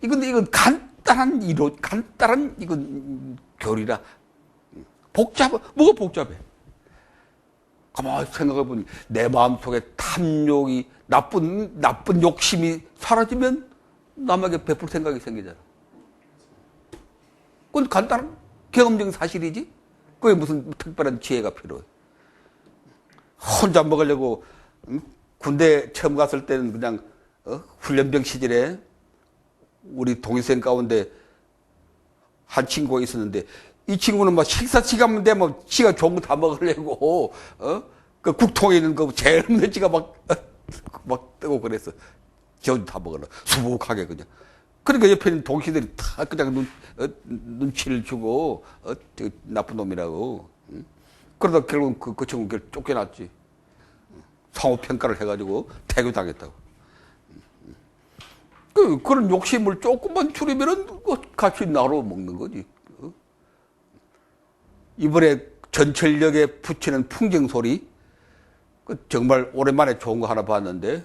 이건 간단한 이론, 간단한 이건 교리라. 뭐가 복잡해? 가만히 생각해보니 내 마음속에 탐욕이 나쁜 욕심이 사라지면 남에게 베풀 생각이 생기잖아. 그건 간단한 경험적인 사실이지. 그게 무슨 특별한 지혜가 필요해. 혼자 먹으려고 군대 처음 갔을 때는 그냥 훈련병 시절에 우리 동기생 가운데 한 친구가 있었는데 이 친구는 막 식사 시간 되면 지가 좋은 거 다 먹으려고 그 국통에 있는 거 제일 없는 지가 막 뜨고 그랬어. 저도 다 먹으려 수북하게 그냥. 그러니까 옆에 있는 동기들이 다 그냥 눈치를 주고 나쁜 놈이라고. 그러다 결국 그 친구 쫓겨났지. 상호평가를 해가지고 태교당했다고. 그런 욕심을 조금만 줄이면은 같이 나눠 먹는 거지. 이번에 전철역에 붙이는 풍경소리, 정말 오랜만에 좋은 거 하나 봤는데,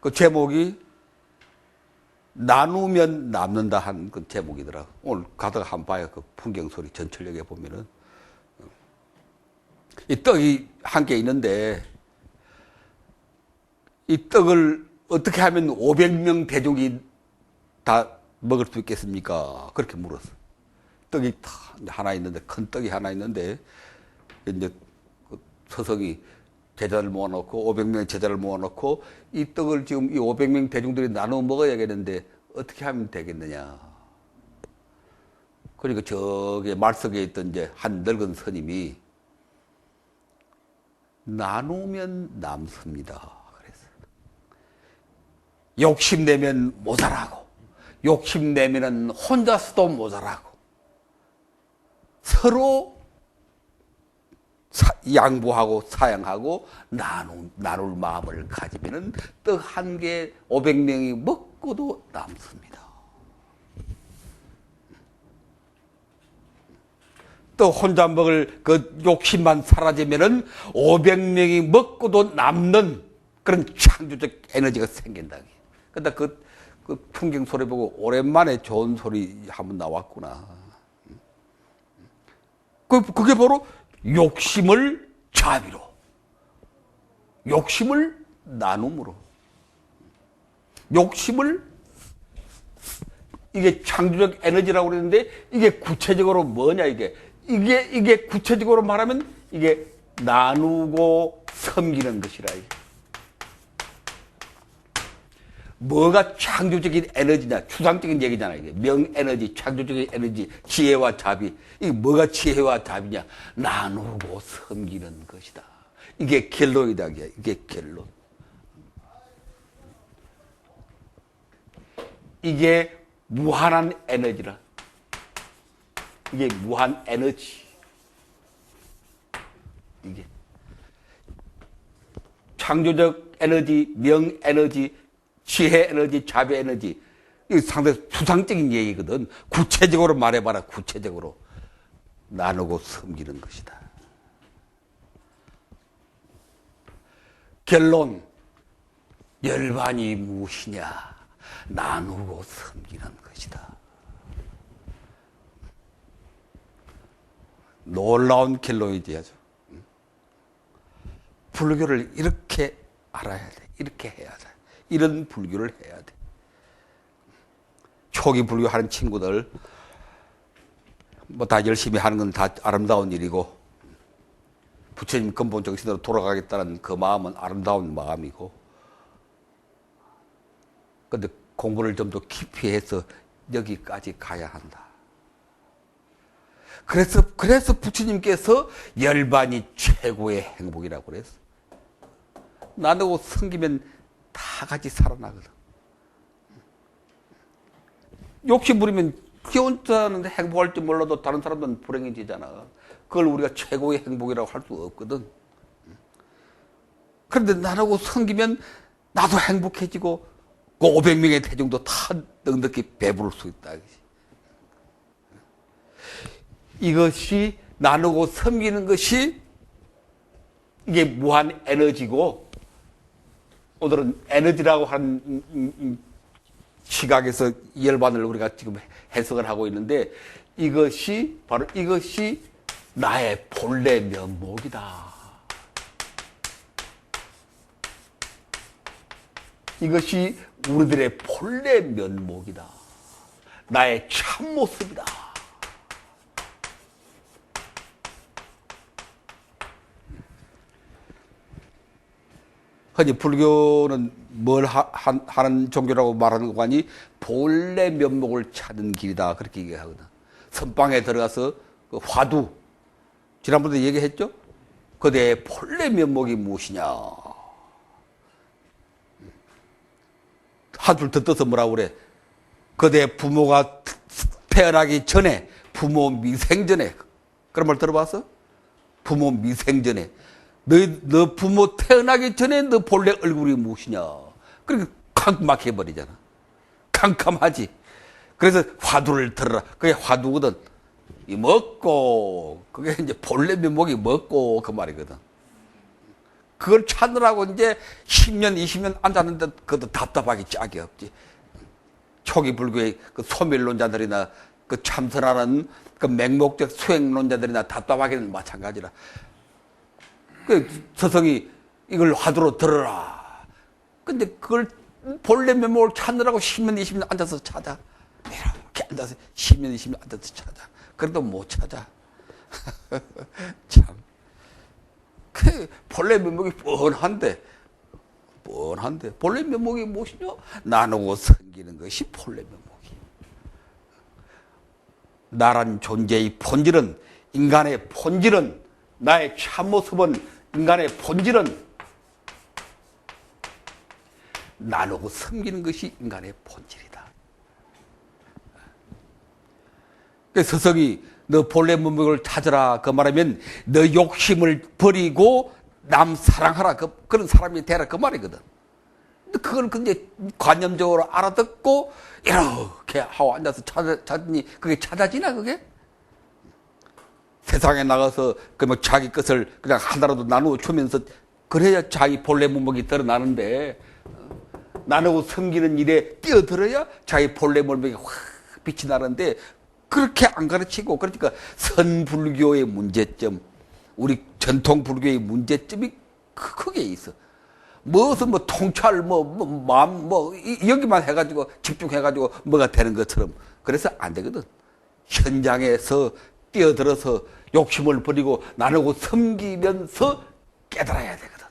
그 제목이 나누면 남는다 한 그 제목이더라. 오늘 가다가 한번 봐요. 그 풍경소리 전철역에 보면은. 이 떡이 한 개 있는데, 이 떡을 어떻게 하면 500명 대중이 다 먹을 수 있겠습니까? 그렇게 물었어. 떡이 하나 있는데, 큰 떡이 하나 있는데, 이제 그 서성이 제자를 모아놓고, 500명 제자를 모아놓고, 이 떡을 지금 이 500명 대중들이 나눠 먹어야겠는데, 어떻게 하면 되겠느냐. 그러니까 저기 말석에 있던 이제 한 늙은 스님이 나누면 남습니다. 그래서 욕심내면 모자라고, 욕심내면은 혼자서도 모자라고, 서로 양보하고 사양하고 나눌 마음을 가지면은 떡 한 개 500명이 먹고도 남습니다. 또 혼자 먹을 그 욕심만 사라지면은 500명이 먹고도 남는 그런 창조적 에너지가 생긴다. 근데 그 풍경 소리 보고 오랜만에 좋은 소리 한번 나왔구나. 그게 바로 욕심을 자비로, 욕심을 나눔으로, 욕심을, 이게 창조적 에너지라고 그러는데, 이게 구체적으로 뭐냐, 이게 구체적으로 말하면 이게 나누고 섬기는 것이라. 뭐가 창조적인 에너지냐, 추상적인 얘기잖아. 이게 명에너지, 창조적인 에너지, 지혜와 자비. 이게 뭐가 지혜와 자비냐? 나누고 섬기는 것이다. 이게 결론이다. 이게 결론. 이게 무한한 에너지라. 이게 무한 에너지. 이게 창조적 에너지, 명 에너지, 지혜 에너지, 자비 에너지. 이게 상당히 추상적인 얘기거든. 구체적으로 말해봐라. 구체적으로 나누고 섬기는 것이다. 결론, 열반이 무엇이냐? 나누고 섬기는 것이다. 놀라운 결론이지 아주. 불교를 이렇게 알아야 돼. 이렇게 해야 돼. 이런 불교를 해야 돼. 초기 불교 하는 친구들 뭐 다 열심히 하는 건 다 아름다운 일이고, 부처님 근본 정신으로 돌아가겠다는 그 마음은 아름다운 마음이고, 근데 공부를 좀 더 깊이 해서 여기까지 가야 한다. 그래서 부처님께서 열반이 최고의 행복이라고 그랬어. 나누고 섬기면 다 같이 살아나거든. 욕심 부리면 지 혼자는 행복할 줄 몰라도 다른 사람들은 불행해지잖아. 그걸 우리가 최고의 행복이라고 할 수 없거든. 그런데 나누고 섬기면 나도 행복해지고 그 500명의 대중도 다 넉넉히 배부를 수 있다. 이것이 나누고 섬기는 것이 이게 무한 에너지고, 오늘은 에너지라고 하는 시각에서 열반을 우리가 지금 해석을 하고 있는데, 이것이 바로 이것이 나의 본래 면목이다. 이것이 우리들의 본래 면목이다. 나의 참모습이다. 흔히 불교는 뭘 하는 종교라고 말하는 거 아니? 본래 면목을 찾는 길이다. 그렇게 얘기하거든. 선방에 들어가서 그 화두, 지난번에 얘기했죠? 그대의 본래 면목이 무엇이냐? 한줄 더 떠서 뭐라고 그래? 그대의 부모가 태어나기 전에, 부모 미생 전에. 그런 말 들어봤어? 부모 미생 전에. 너 부모 태어나기 전에 너 본래 얼굴이 무엇이냐? 그러니까 캄캄해버리잖아. 캄캄하지. 그래서 화두를 들어라. 그게 화두거든. 이 먹고, 그게 이제 본래 면목이 먹고 그 말이거든. 그걸 찾느라고 이제 10년, 20년 앉았는데 그것도 답답하기 짝이 없지. 초기 불교의 그 소멸론자들이나 그 참선하는 그 맹목적 수행론자들이나 답답하기는 마찬가지라. 그 서성이 이걸 화두로 들어라. 근데 그걸 본래 면목을 찾느라고 10년, 20년 앉아서 찾아. 이렇게 앉아서 10년, 20년 앉아서 찾아. 그래도 못 찾아. 참. 그 본래 면목이 뻔한데 본래 면목이 무엇이냐? 나누고 섬기는 것이 본래 면목이. 나란 존재의 본질은, 인간의 본질은, 나의 참모습은, 인간의 본질은 나누고 섬기는 것이 인간의 본질이다. 서석이 너 본래 면목을 찾으라 그 말하면 너 욕심을 버리고 남 사랑하라 그런 사람이 되라 그 말이거든. 근데 그걸 근데 관념적으로 알아듣고 이렇게 하고 앉아서 찾으니 그게 찾아지나 그게? 세상에 나가서 그뭐 자기 것을 그냥 하나라도 나누어 주면서 그래야 자기 본래 면목이 드러나는데 나누고 섬기는 일에 뛰어들어야 자기 본래 면목이 확 빛이 나는데 그렇게 안 가르치고 그러니까 선불교의 문제점, 우리 전통 불교의 문제점이 크게 있어. 무슨 뭐 통찰 마음 여기만 해가지고 집중해가지고 뭐가 되는 것처럼 그래서 안 되거든. 현장에서 뛰어들어서 욕심을 버리고 나누고 섬기면서 깨달아야 되거든.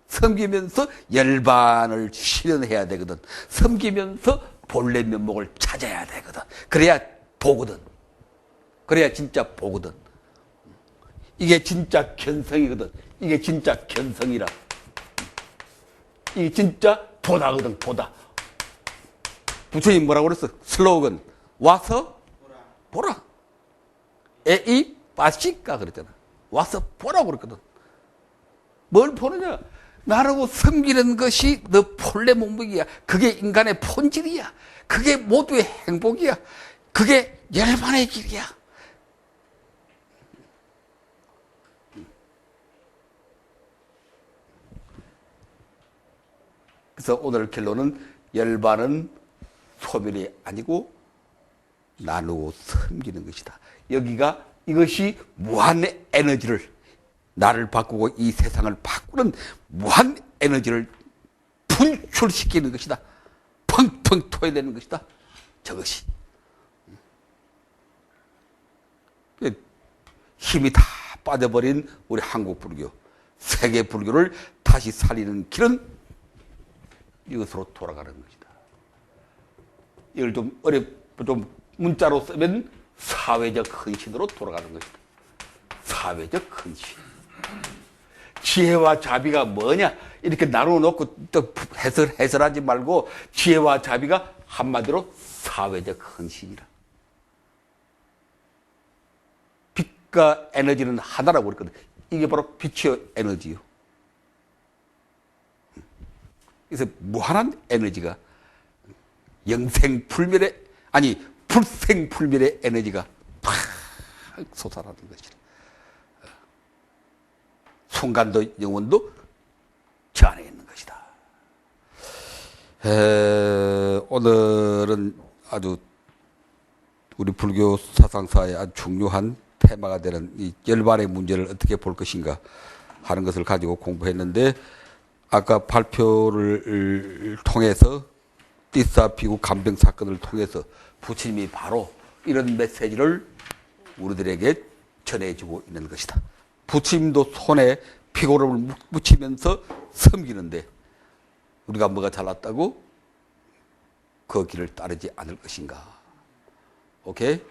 섬기면서 열반을 실현해야 되거든. 섬기면서 본래 면목을 찾아야 되거든. 그래야 보거든. 그래야 진짜 보거든. 이게 진짜 견성이거든. 이게 진짜 견성이라. 이게 진짜 보다거든, 보다. 부처님 뭐라고 그랬어? 슬로건. 와서 보라. 에이 빠시까 그랬잖아. 와서 보라고 그랬거든. 뭘 보느냐? 나라고 섬기는 것이 너 본래 면목이야. 그게 인간의 본질이야. 그게 모두의 행복이야. 그게 열반의 길이야. 그래서 오늘 결론은 열반은 소멸이 아니고 나누고 섬기는 것이다. 여기가 이것이 무한 에너지를 나를 바꾸고 이 세상을 바꾸는 무한 에너지를 분출시키는 것이다. 펑펑 토해내는 것이다. 저것이. 힘이 다 빠져버린 우리 한국 불교, 세계 불교를 다시 살리는 길은 이것으로 돌아가는 것이다. 이걸 좀 문자로 쓰면 사회적 헌신으로 돌아가는 것이다. 사회적 헌신. 지혜와 자비가 뭐냐? 이렇게 나누어 놓고 또 해설하지 말고 지혜와 자비가 한마디로 사회적 헌신이라. 빛과 에너지는 하나라고 그랬거든. 이게 바로 빛의 에너지요. 그래서 무한한 에너지가 영생불멸의 아니 불생불멸의 에너지가 팍 솟아나는 것이라. 순간도 영혼도 저 안에 있는 것이다. 오늘은 아주 우리 불교 사상사의 아주 중요한 테마가 되는 이 열반의 문제를 어떻게 볼 것인가 하는 것을 가지고 공부했는데, 아까 발표를 통해서 띠싸 비구 간병 사건을 통해서 부처님이 바로 이런 메시지를 우리들에게 전해주고 있는 것이다. 부처님도 손에 피고름을 묻히면서 섬기는데 우리가 뭐가 잘났다고 그 길을 따르지 않을 것인가. 오케이?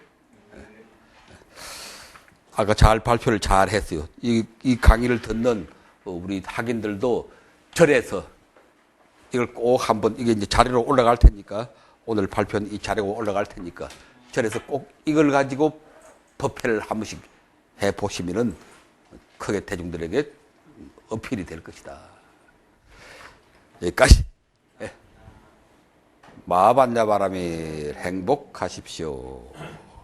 아까 잘 발표를 잘 했어요. 이 강의를 듣는 우리 학인들도 절에서 이걸 꼭 한번, 이게 이제 자료로 올라갈 테니까, 오늘 발표는 이 자료가 올라갈 테니까, 절에서 꼭 이걸 가지고 법회를 한 번씩 해 보시면은 크게 대중들에게 어필이 될 것이다. 여기까지. 마반야바람이 행복하십시오.